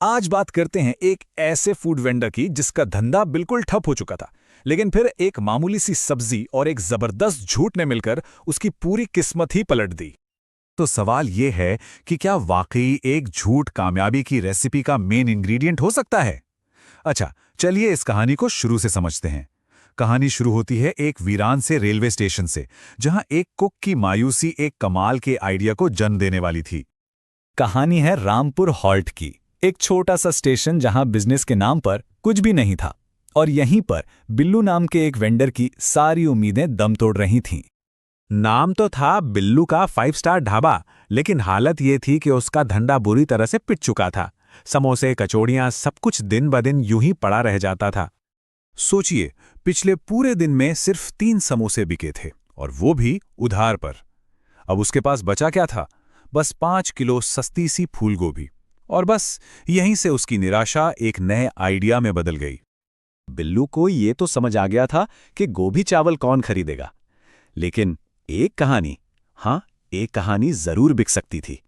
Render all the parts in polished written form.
आज बात करते हैं एक ऐसे फूड वेंडर की जिसका धंधा बिल्कुल ठप हो चुका था, लेकिन फिर एक मामूली सी सब्जी और एक जबरदस्त झूठ ने मिलकर उसकी पूरी किस्मत ही पलट दी। तो सवाल ये है कि क्या वाकई एक झूठ कामयाबी की रेसिपी का मेन इंग्रेडिएंट हो सकता है? अच्छा, चलिए इस कहानी को शुरू से समझते हैं। कहानी शुरू होती है एक वीरान से रेलवे स्टेशन से, जहां एक कुक की मायूसी एक कमाल के आइडिया को जन्म देने वाली थी। कहानी है रामपुर हॉल्ट की, एक छोटा सा स्टेशन जहां बिजनेस के नाम पर कुछ भी नहीं था, और यहीं पर बिल्लू नाम के एक वेंडर की सारी उम्मीदें दम तोड़ रही थीं। नाम तो था बिल्लू का 5 स्टार ढाबा, लेकिन हालत ये थी कि उसका धंधा बुरी तरह से पिट चुका था। समोसे, कचौड़ियां, सब कुछ दिन ब दिन यूं ही पड़ा रह जाता था। सोचिए, पिछले पूरे दिन में सिर्फ 3 समोसे बिके थे, और वो भी उधार पर। अब उसके पास बचा क्या था? बस 5 किलो सस्ती सी फूलगोभी। और बस यहीं से उसकी निराशा एक नए आइडिया में बदल गई। बिल्लू को ये तो समझ आ गया था कि गोभी चावल कौन खरीदेगा, लेकिन एक कहानी जरूर बिक सकती थी।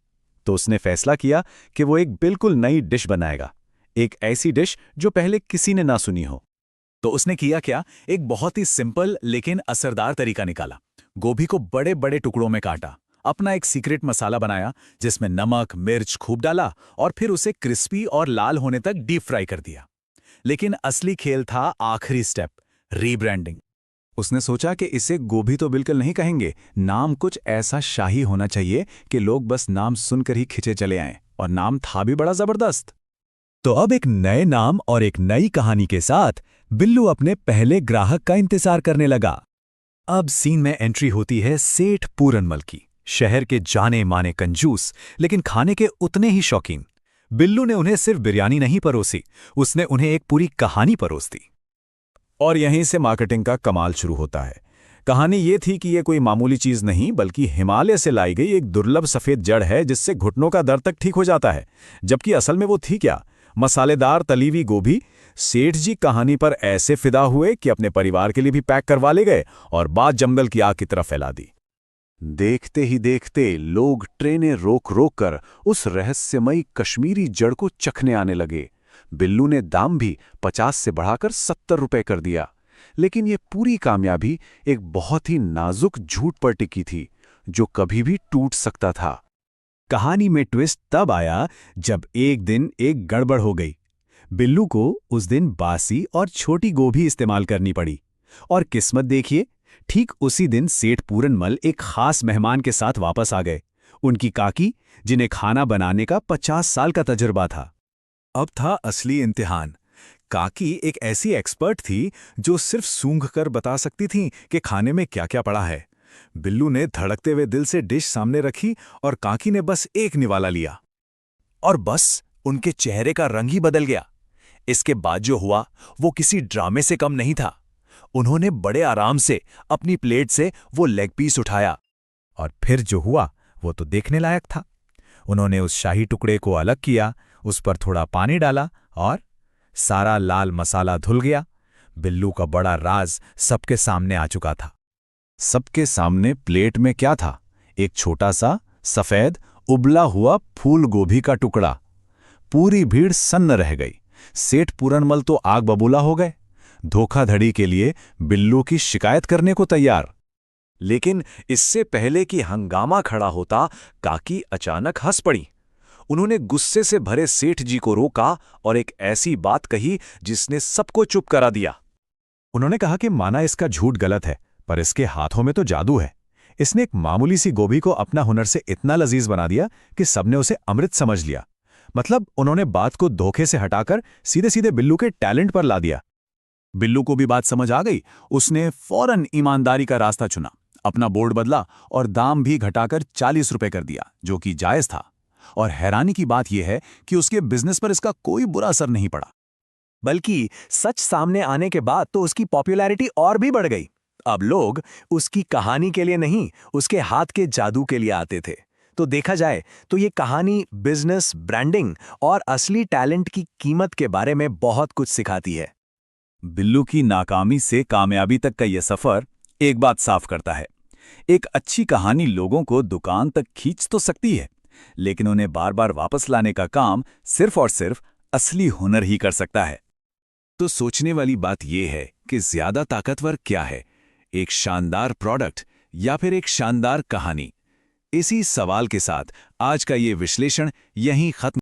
तो उसने फैसला किया कि वो एक बिल्कुल नई डिश बनाएगा, एक ऐसी डिश जो पहले किसी ने ना सुनी हो। तो उसने किया क्या? एक बहुत ही सिंपल लेकिन असरदार तरीका निकाला। गोभी को बड़े बड़े टुकड़ों में काटा, अपना एक सीक्रेट मसाला बनाया जिसमें नमक मिर्च खूब डाला, और फिर उसे क्रिस्पी और लाल होने तक डीप फ्राई कर दिया। लेकिन असली खेल था आखिरी स्टेप, रीब्रांडिंग। उसने सोचा कि इसे गोभी तो बिल्कुल नहीं कहेंगे, नाम कुछ ऐसा शाही होना चाहिए कि लोग बस नाम सुनकर ही खिंचे चले आएं, और नाम था भी बड़ा जबरदस्त। तो अब एक नए नाम और एक नई कहानी के साथ बिल्लू अपने पहले ग्राहक का इंतजार करने लगा। अब सीन में एंट्री होती है सेठ पूरनमल की, शहर के जाने माने कंजूस लेकिन खाने के उतने ही शौकीन। बिल्लू ने उन्हें सिर्फ बिरयानी नहीं परोसी, उसने उन्हें एक पूरी कहानी परोस दी। और यहीं से मार्केटिंग का कमाल शुरू होता है। कहानी ये थी कि ये कोई मामूली चीज नहीं, बल्कि हिमालय से लाई गई एक दुर्लभ सफेद जड़ है जिससे घुटनों का दर्द तक ठीक हो जाता है। जबकि असल में वो थी क्या? मसालेदार तली हुई गोभी। सेठ जी कहानी पर ऐसे फिदा हुए कि अपने परिवार के लिए भी पैक करवा ले गए, और बात जंगल की आग की तरफ फैला दी। देखते ही देखते लोग ट्रेनें रोक रोक कर उस रहस्यमयी कश्मीरी जड़ को चखने आने लगे। बिल्लू ने दाम भी 50 से बढ़ाकर 70 रुपए कर दिया। लेकिन ये पूरी कामयाबी एक बहुत ही नाजुक झूठ पर टिकी थी, जो कभी भी टूट सकता था। कहानी में ट्विस्ट तब आया जब एक दिन एक गड़बड़ हो गई। बिल्लू को उस दिन बासी और छोटी गोभी इस्तेमाल करनी पड़ी। और किस्मत देखिए, ठीक उसी दिन सेठ पूरनमल एक खास मेहमान के साथ वापस आ गए, उनकी काकी, जिन्हें खाना बनाने का 50 साल का तजुर्बा था। अब था असली इम्तिहान। काकी एक ऐसी एक्सपर्ट थी जो सिर्फ सूंघकर बता सकती थी कि खाने में क्या क्या पड़ा है। बिल्लू ने धड़कते हुए दिल से डिश सामने रखी, और काकी ने बस एक निवाला लिया, और बस उनके चेहरे का रंग ही बदल गया। इसके बाद जो हुआ वो किसी ड्रामे से कम नहीं था। उन्होंने बड़े आराम से अपनी प्लेट से वो लेग पीस उठाया, और फिर जो हुआ वो तो देखने लायक था। उन्होंने उस शाही टुकड़े को अलग किया, उस पर थोड़ा पानी डाला, और सारा लाल मसाला धुल गया। बिल्लू का बड़ा राज सबके सामने आ चुका था। सबके सामने प्लेट में क्या था? एक छोटा सा सफेद उबला हुआ फूल गोभी का टुकड़ा। पूरी भीड़ सन्न रह गई। सेठ पूरनमल तो आग बबूला हो गए, धोखाधड़ी के लिए बिल्लू की शिकायत करने को तैयार। लेकिन इससे पहले कि हंगामा खड़ा होता, काकी अचानक हंस पड़ी। उन्होंने गुस्से से भरे सेठ जी को रोका और एक ऐसी बात कही जिसने सबको चुप करा दिया। उन्होंने कहा कि माना इसका झूठ गलत है, पर इसके हाथों में तो जादू है। इसने एक मामूली सी गोभी को अपना हुनर से इतना लजीज बना दिया कि सबने उसे अमृत समझ लिया। मतलब उन्होंने बात को धोखे से हटाकर सीधे सीधे बिल्लू के टैलेंट पर ला दिया। बिल्लू को भी बात समझ आ गई। उसने फौरन ईमानदारी का रास्ता चुना, अपना बोर्ड बदला और दाम भी घटाकर 40 रुपए कर दिया, जो कि जायज था। और हैरानी की बात यह है कि उसके बिजनेस पर इसका कोई बुरा असर नहीं पड़ा, बल्कि सच सामने आने के बाद तो उसकी पॉपुलैरिटी और भी बढ़ गई। अब लोग उसकी कहानी के लिए नहीं, उसके हाथ के जादू के लिए आते थे। तो देखा जाए तो ये कहानी बिजनेस, ब्रांडिंग और असली टैलेंट की कीमत के बारे में बहुत कुछ सिखाती है। बिल्लू की नाकामी से कामयाबी तक का यह सफर एक बात साफ करता है। एक अच्छी कहानी लोगों को दुकान तक खींच तो सकती है, लेकिन उन्हें बार बार वापस लाने का काम सिर्फ और सिर्फ असली हुनर ही कर सकता है। तो सोचने वाली बात यह है कि ज्यादा ताकतवर क्या है, एक शानदार प्रोडक्ट या फिर एक शानदार कहानी? इसी सवाल के साथ आज का ये विश्लेषण यहीं खत्म